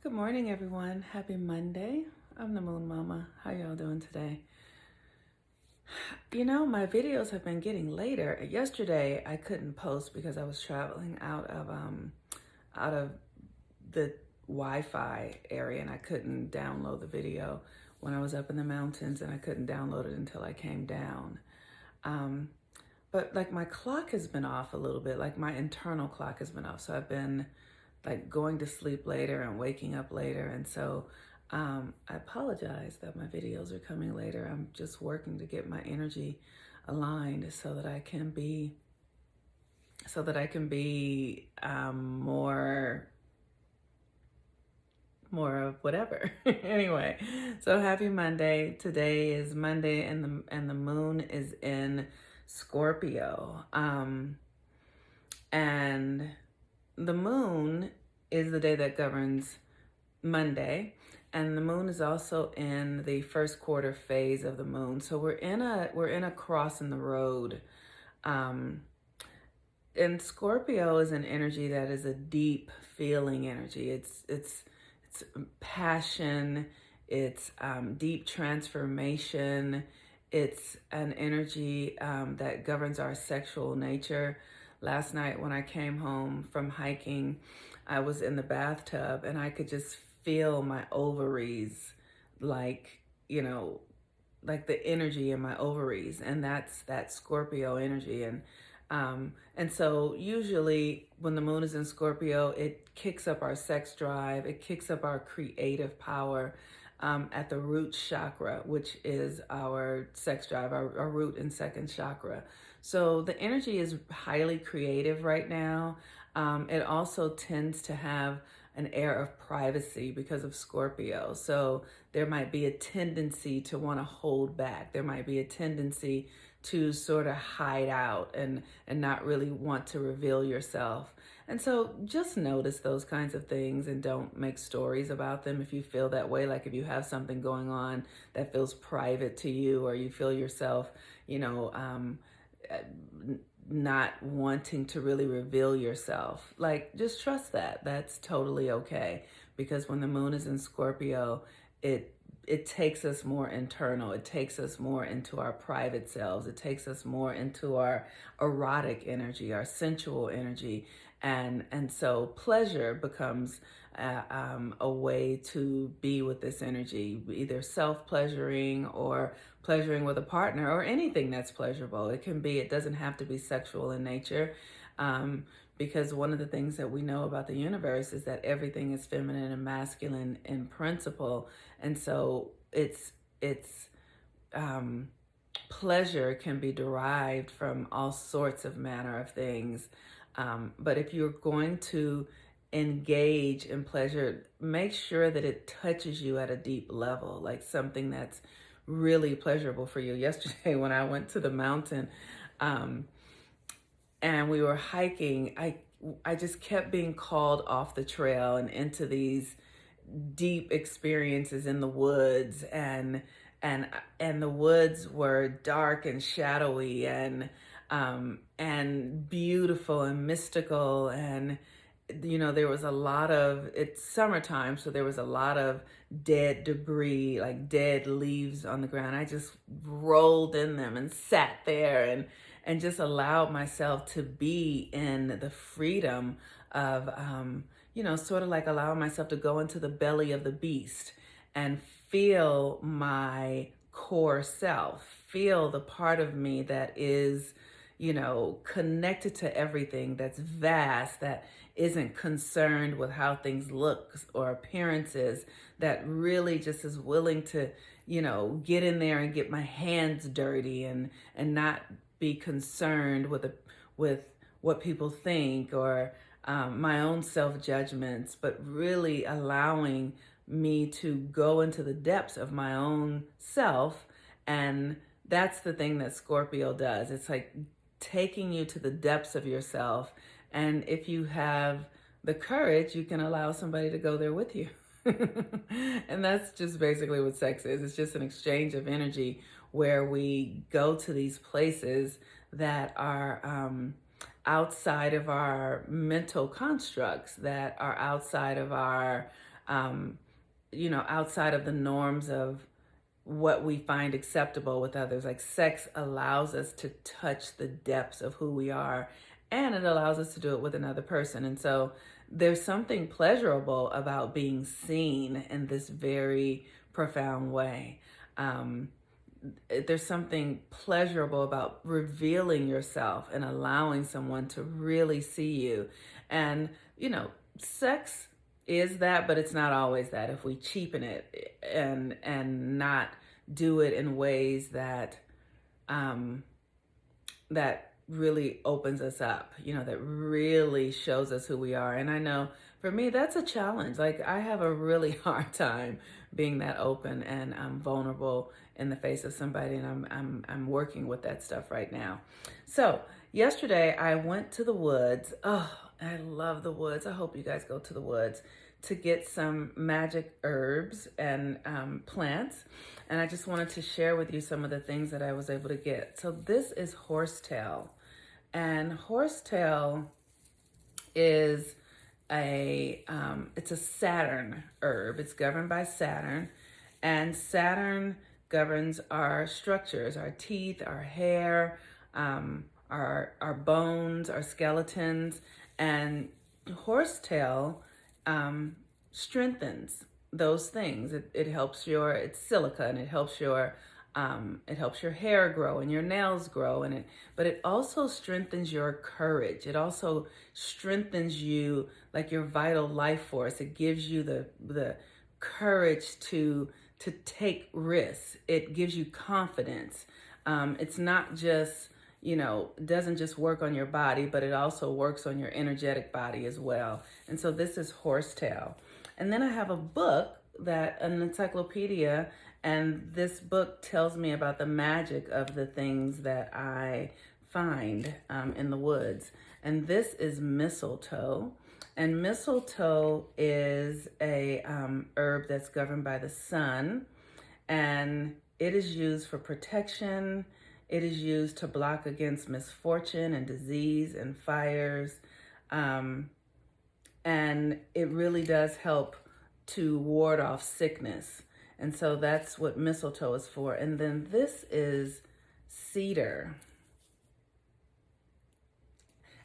Good morning, everyone. Happy Monday. I'm the Moon Mama. How y'all doing today? You know, my videos have been getting later. Yesterday, I couldn't post because I was traveling out of the Wi-Fi area, and I couldn't download the video when I was up in the mountains, and I couldn't download it until I came down. Um, but like my clock has been off a little bit, like my internal clock has been off. So I've been like going to sleep later and waking up later. And so I apologize that my videos are coming later. I'm just working to get my energy aligned so that I can be more of whatever. Anyway, so happy Monday. Today is Monday, and the moon is in Scorpio. And the moon is the day that governs Monday, and the moon is also in the first quarter phase of the moon. So we're in a cross in the road. Um, and Scorpio is an energy that is a deep feeling energy. It's passion. It's deep transformation. It's an energy that governs our sexual nature. Last night when I came home from hiking, I was in the bathtub and I could just feel my ovaries, like, like the energy in my ovaries. And that's that Scorpio energy. And so usually when the moon is in Scorpio, it kicks up our sex drive. It kicks up our creative power at the root chakra, which is our sex drive, our root and second chakra. So the energy is highly creative right now. It also tends to have an air of privacy because of Scorpio. So there might be a tendency to want to hold back. There might be a tendency to sort of hide out and not really want to reveal yourself. And so just notice those kinds of things and don't make stories about them if you feel that way. Like if you have something going on that feels private to you, or you feel yourself, not wanting to really reveal yourself, like just trust that. That's totally okay. Because when the moon is in Scorpio, it takes us more internal. It takes us more into our private selves. It takes us more into our erotic energy, our sensual energy. And so pleasure becomes a way to be with this energy, either self-pleasuring or pleasuring with a partner, or anything that's pleasurable. It doesn't have to be sexual in nature. Because one of the things that we know about the universe is that everything is feminine and masculine in principle. And so it's pleasure can be derived from all sorts of manner of things. But if you're going to engage in pleasure, make sure that it touches you at a deep level, like something that's really pleasurable for you. Yesterday, when I went to the mountain, and we were hiking, I just kept being called off the trail and into these deep experiences in the woods, and the woods were dark and shadowy and beautiful and mystical. And there was a lot of, it's summertime, so there was a lot of dead debris, like dead leaves on the ground. I just rolled in them and sat there and just allowed myself to be in the freedom of, sort of like allowing myself to go into the belly of the beast and feel my core self, feel the part of me that is, connected to everything, that's vast, that isn't concerned with how things look or appearances, that really just is willing to, get in there and get my hands dirty and not be concerned with what people think, or my own self-judgments, but really allowing me to go into the depths of my own self. And that's the thing that Scorpio does. It's like taking you to the depths of yourself. And if you have the courage, you can allow somebody to go there with you. And that's just basically what sex is. It's just an exchange of energy where we go to these places that are outside of our mental constructs, that are outside of our um, outside of the norms of what we find acceptable with others. Like sex allows us to touch the depths of who we are, and it allows us to do it with another person. And so there's something pleasurable about being seen in this very profound way. There's something pleasurable about revealing yourself and allowing someone to really see you. And, sex is that, but it's not always that. If we cheapen it and not do it in ways that that really opens us up, that really shows us who we are. And I know for me, that's a challenge. Like I have a really hard time being that open and vulnerable in the face of somebody, and I'm working with that stuff right now. So yesterday I went to the woods. Oh, I love the woods. I hope you guys go to the woods to get some magic herbs and plants. And I just wanted to share with you some of the things that I was able to get. So this is horsetail. And horsetail is it's a Saturn herb. It's governed by Saturn. And Saturn governs our structures, our teeth, our hair, our bones, our skeletons. And horsetail strengthens those things. It helps it's silica, and it helps your hair grow and your nails grow, but it also strengthens your courage. It also strengthens you, like your vital life force. It gives you the courage to take risks. It gives you confidence. It's not just, doesn't just work on your body, but it also works on your energetic body as well. And so this is horsetail. And then I have a book, an encyclopedia, and this book tells me about the magic of the things that I find in the woods. And this is mistletoe. And mistletoe is a herb that's governed by the sun. And it is used for protection. It is used to block against misfortune and disease and fires. And it really does help to ward off sickness. And so that's what mistletoe is for. And then this is cedar.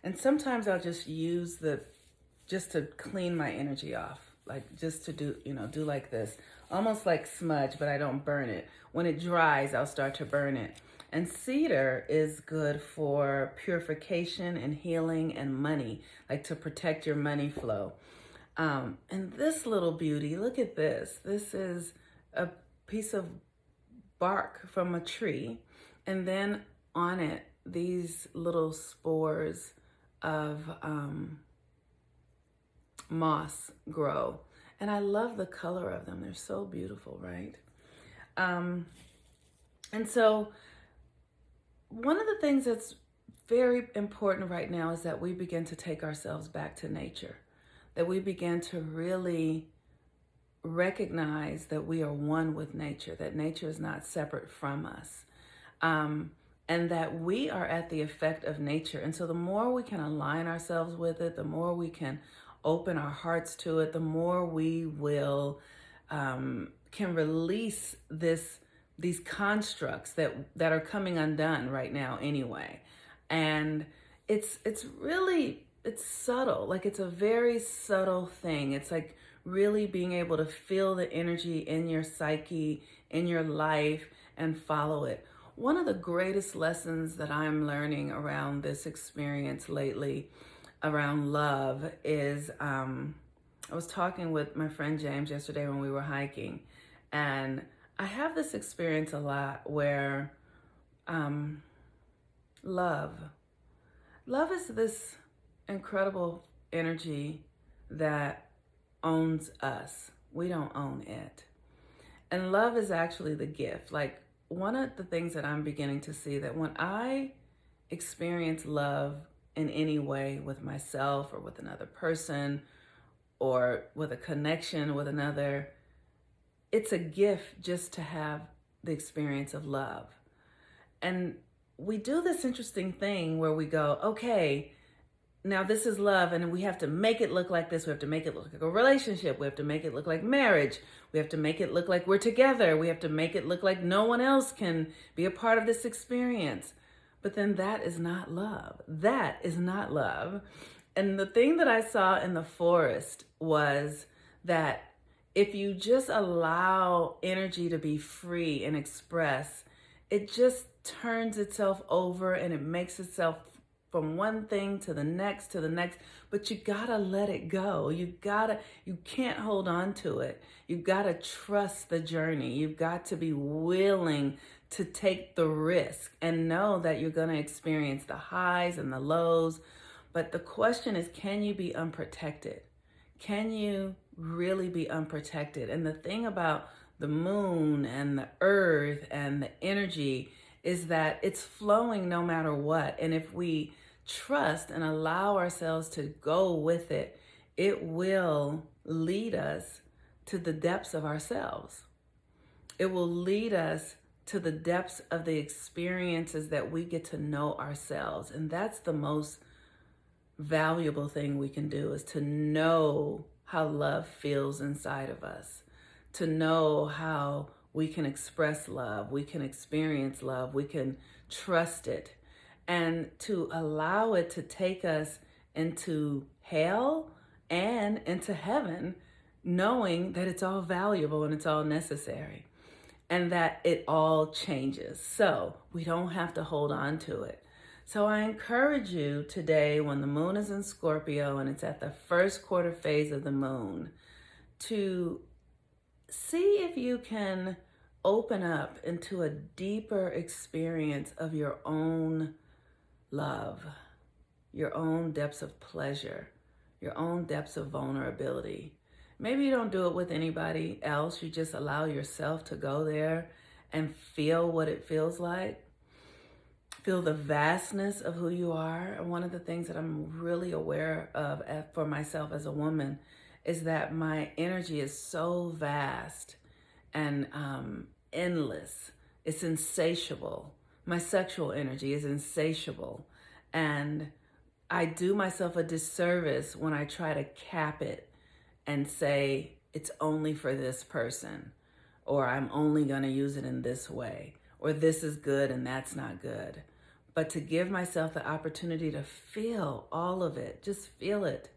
And sometimes I'll just use just to clean my energy off. Like just to do like this. Almost like smudge, but I don't burn it. When it dries, I'll start to burn it. And cedar is good for purification and healing and money, like to protect your money flow. And this little beauty, look at this. This is a piece of bark from a tree. And then on it, these little spores of moss grow. And I love the color of them. They're so beautiful, right? And so one of the things that's very important right now is that we begin to take ourselves back to nature, that we begin to really recognize that we are one with nature, that nature is not separate from us, and that we are at the effect of nature. And so the more we can align ourselves with it, the more we can open our hearts to it, the more we will can release these constructs that are coming undone right now anyway. And it's subtle. Like it's a very subtle thing. It's like really being able to feel the energy in your psyche, in your life, and follow it. One of the greatest lessons that I'm learning around this experience lately around love is I was talking with my friend James yesterday when we were hiking, and I have this experience a lot where love is this incredible energy that owns us. We don't own it. And love is actually the gift. Like one of the things that I'm beginning to see, that when I experience love in any way with myself or with another person or with a connection with another, it's a gift just to have the experience of love. And we do this interesting thing where we go, okay, now this is love, and we have to make it look like this. We have to make it look like a relationship. We have to make it look like marriage. We have to make it look like we're together. We have to make it look like no one else can be a part of this experience. But then that is not love. That is not love. And the thing that I saw in the forest was that if you just allow energy to be free and express, it just turns itself over and it makes itself from one thing to the next, but you gotta let it go. You can't hold on to it. You gotta trust the journey. You've got to be willing to take the risk and know that you're gonna experience the highs and the lows. But the question is, can you be unprotected? Can you really be unprotected? And the thing about the moon and the earth and the energy is that it's flowing no matter what. And if we trust and allow ourselves to go with it, it will lead us to the depths of ourselves. It will lead us to the depths of the experiences that we get to know ourselves. And that's the most valuable thing we can do, is to know how love feels inside of us, to know how we can express love, we can experience love, we can trust it, and to allow it to take us into hell and into heaven, knowing that it's all valuable and it's all necessary and that it all changes. So we don't have to hold on to it. So I encourage you today, when the moon is in Scorpio and it's at the first quarter phase of the moon, to see if you can open up into a deeper experience of your own love, your own depths of pleasure, your own depths of vulnerability. Maybe you don't do it with anybody else. You just allow yourself to go there and feel what it feels like. Feel the vastness of who you are. And one of the things that I'm really aware of for myself as a woman is that my energy is so vast and endless. It's insatiable. My sexual energy is insatiable. And I do myself a disservice when I try to cap it and say it's only for this person, or I'm only going to use it in this way, or this is good and that's not good. But to give myself the opportunity to feel all of it, just feel it,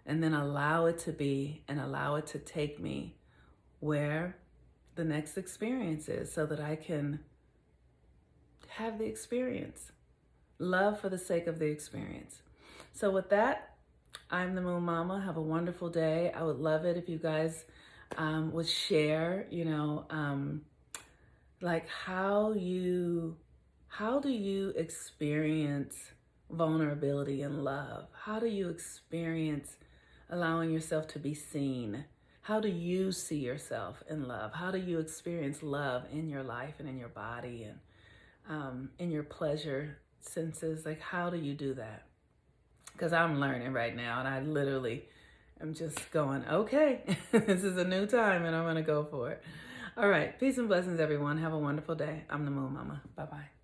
and then allow it to be and allow it to take me where the next experience is, so that I can have the experience. Love for the sake of the experience. So with that, I'm the Moon Mama. Have a wonderful day. I would love it if you guys would share, like how do you experience vulnerability and love? How do you experience allowing yourself to be seen? How do you see yourself in love? How do you experience love in your life and in your body and in your pleasure senses? Like, how do you do that? Because I'm learning right now, and I literally am just going, okay, this is a new time and I'm going to go for it. All right. Peace and blessings, everyone. Have a wonderful day. I'm the Moon Mama. Bye-bye.